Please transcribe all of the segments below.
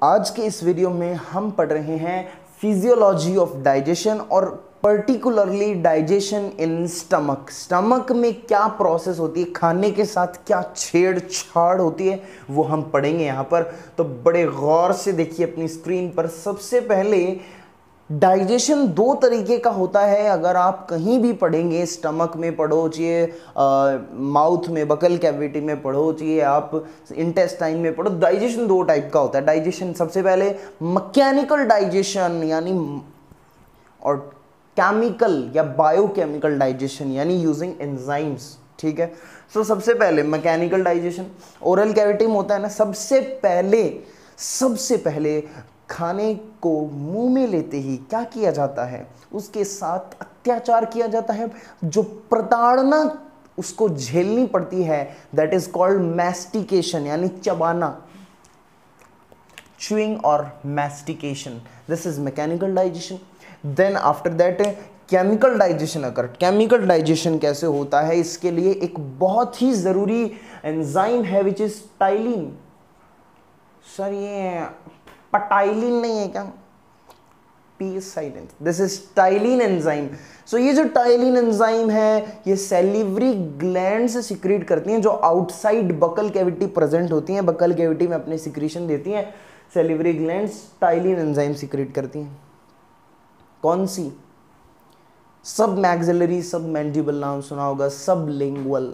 आज के इस वीडियो में हम पढ़ रहे हैं फिजियोलॉजी ऑफ डाइजेशन और particularly digestion in stomach. Stomach में क्या प्रोसेस होती है, खाने के साथ क्या छेड़छाड़ होती है, वो हम पढ़ेंगे यहाँ पर। तो बड़े गौर से देखिए अपनी स्क्रीन पर। सबसे पहले डाइजेशन दो तरीके का होता है। अगर आप कहीं भी पढ़ेंगे, स्टमक में पढ़ो चाहिए, माउथ में, बकल कैविटी में पढ़ो चाहिए, आप इंटेस्टाइन में पढ़ो, डाइजेशन दो टाइप का होता है। डाइजेशन सबसे पहले मैकेनिकल डाइजेशन यानी, और केमिकल या बायोकेमिकल डाइजेशन यानी यूजिंग एंजाइम्स। ठीक है। सो सबसे पहले मैकेनिकल डाइजेशन ओरल कैविटी में होता है ना। सबसे पहले खाने को मुंह में लेते ही क्या किया जाता है, उसके साथ अत्याचार किया जाता है। जो प्रताड़ना उसको झेलनी पड़ती है, दैट इज कॉल्ड मैस्टिकेशन यानी चबाना, च्यूइंग और mastication. This is mechanical digestion. Then after that chemical digestion अगर। केमिकल डाइजेशन कैसे होता है, इसके लिए एक बहुत ही जरूरी एंजाइम है विच इज टाइलिन। सर ये पटाइलिन नहीं है क्या? P silent. This is ptyalin enzyme. So ये जो टाइलिन एंजाइम है, ये सैलिवरी ग्लैंड से सिक्रीट करती हैं, जो आउटसाइड बकल कैविटी प्रेजेंट होती हैं। बकल कैविटी में अपने सिक्रीशन देती हैं salivary glands, ptyalin enzyme secrete करती हैं। कौन सी? सब मैक्सिलरी, सब मैंडिबल नाम सुना होगा, सब लिंगुअल,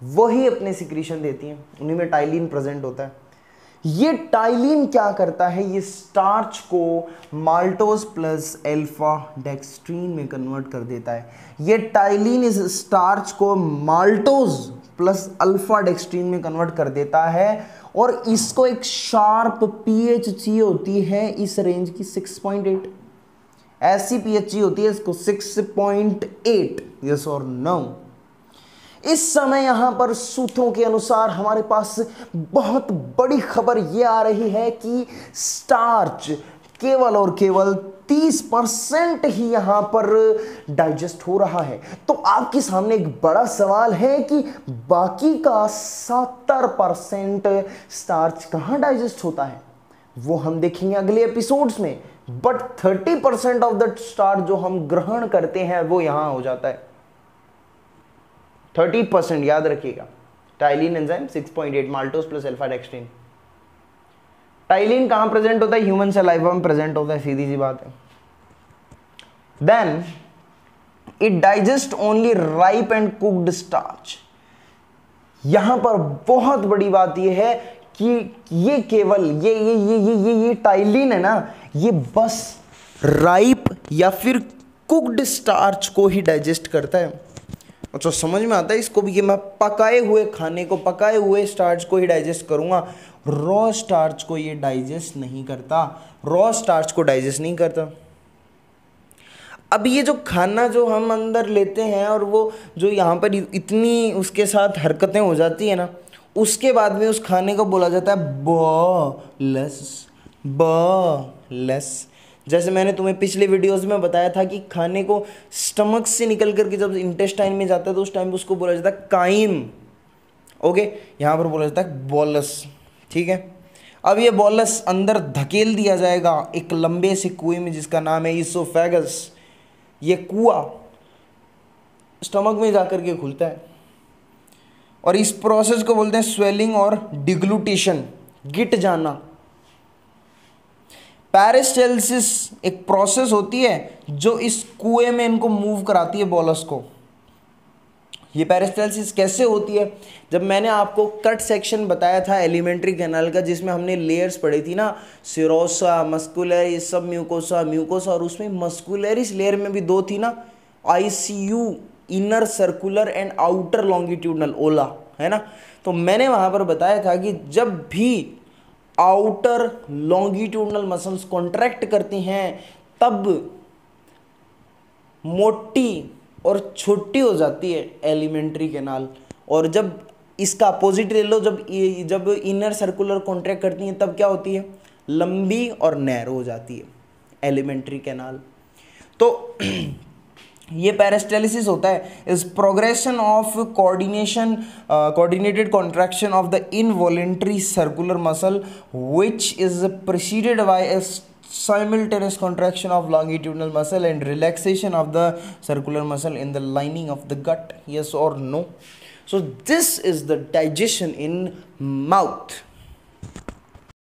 वही अपने सिक्रीशन देती हैं, उन्हीं में टाइलिन प्रेजेंट होता है। ये टाइलिन क्या करता है, ये स्टार्च को माल्टोज प्लस अल्फा डेक्स्ट्रीन में कन्वर्ट कर देता है। ये टाइलिन इस स्टार्च को माल्टोज प्लस अल्फा डेक्स्ट्रीन में कन्वर्ट कर देता है, और इसको एक शार्प पीएच चाहिए होती है इस रेंज की 6.8। ऐसी पीएच चाहिए होती है इसको 6.8। यस और नो? इस समय यहां पर सूत्रों के अनुसार हमारे पास बहुत बड़ी खबर यह आ रही है कि स्टार्च केवल और केवल 30% ही यहां पर डाइजेस्ट हो रहा है। तो आपके सामने एक बड़ा सवाल है कि बाकी का 70% स्टार्च कहां डाइजेस्ट होता है, वो हम देखेंगे अगले एपिसोड्स में। बट 30% ऑफ द स्टार्च जो हम ग्रहण करते हैं वो यहां हो जाता है। 30% याद रखिएगा। Ptyalin enzyme 6.8 maltose plus alpha dextrin. Ptyalin कहां प्रेजेंट होता है? ह्यूमन सलाइवा में प्रेजेंट होता है, सीधी सी बात है। Then it digest only ripe and cooked starch. यहां पर बहुत बड़ी बात यह है कि ये केवल ये टाइलिन है ना, ये बस राइप या फिर कुक्ड स्टार्च को ही डाइजेस्ट करता है। अच्छा, समझ में आता है इसको भी कि मैं पकाए हुए खाने को, पकाए हुए स्टार्च को ही डाइजेस्ट करूंगा। रॉ स्टार्च को ये डाइजेस्ट नहीं करता, रॉ स्टार्च को डाइजेस्ट नहीं करता। अब ये जो खाना जो हम अंदर लेते हैं और वो जो यहाँ पर इतनी उसके साथ हरकतें हो जाती है ना, उसके बाद में उस खाने को बोला जाता है बॉलेस। जैसे मैंने तुम्हें पिछले वीडियोस में बताया था कि खाने को स्टमक से निकल करके जब इंटेस्टाइन में जाता है तो उस टाइम पे उसको बोला जाता है काइम। ओके, यहाँ पर बोला जाता है बॉलस। ठीक है। अब ये बॉलस अंदर धकेल दिया जाएगा एक लंबे से कुएं में जिसका नाम है इसोफेगस। ये कुआ स्टमक में जाकर के खुलता है, और इस प्रोसेस को बोलते हैं स्वेलिंग और डिग्लूटेशन, गिट जाना। पेरिस्टाल्सिस एक प्रोसेस होती है जो इस कुएं में इनको मूव कराती है बॉलस को। ये पेरिस्टाल्सिस कैसे होती है? जब मैंने आपको कट सेक्शन बताया था एलिमेंट्री कैनाल का, जिसमें हमने लेयर्स पढ़ी थी ना, सिरोसा, मस्कुलरिस, सब म्यूकोसा, और उसमें मस्कुलरिस लेयर में भी दो थी ना, ICU, inner circular and outer longitudinal, ओला, है ना। तो मैंने वहां पर बताया था कि जब भी आउटर लॉन्गिट्यूडनल मसल्स कॉन्ट्रैक्ट करती हैं तब मोटी और छोटी हो जाती है एलिमेंट्री कैनाल, और जब इसका अपोजिट ले लो, जब इनर सर्कुलर कॉन्ट्रैक्ट करती हैं तब क्या होती है? लंबी और नैरो हो जाती है एलिमेंट्री कैनाल। तो ये पेरिस्टालिसिस होता है is progression of coordinated contraction of the involuntary circular muscle which is preceded by A simultaneous contraction of longitudinal muscle and relaxation of the circular muscle in the lining of the gut. Yes or no? So this is the digestion in mouth.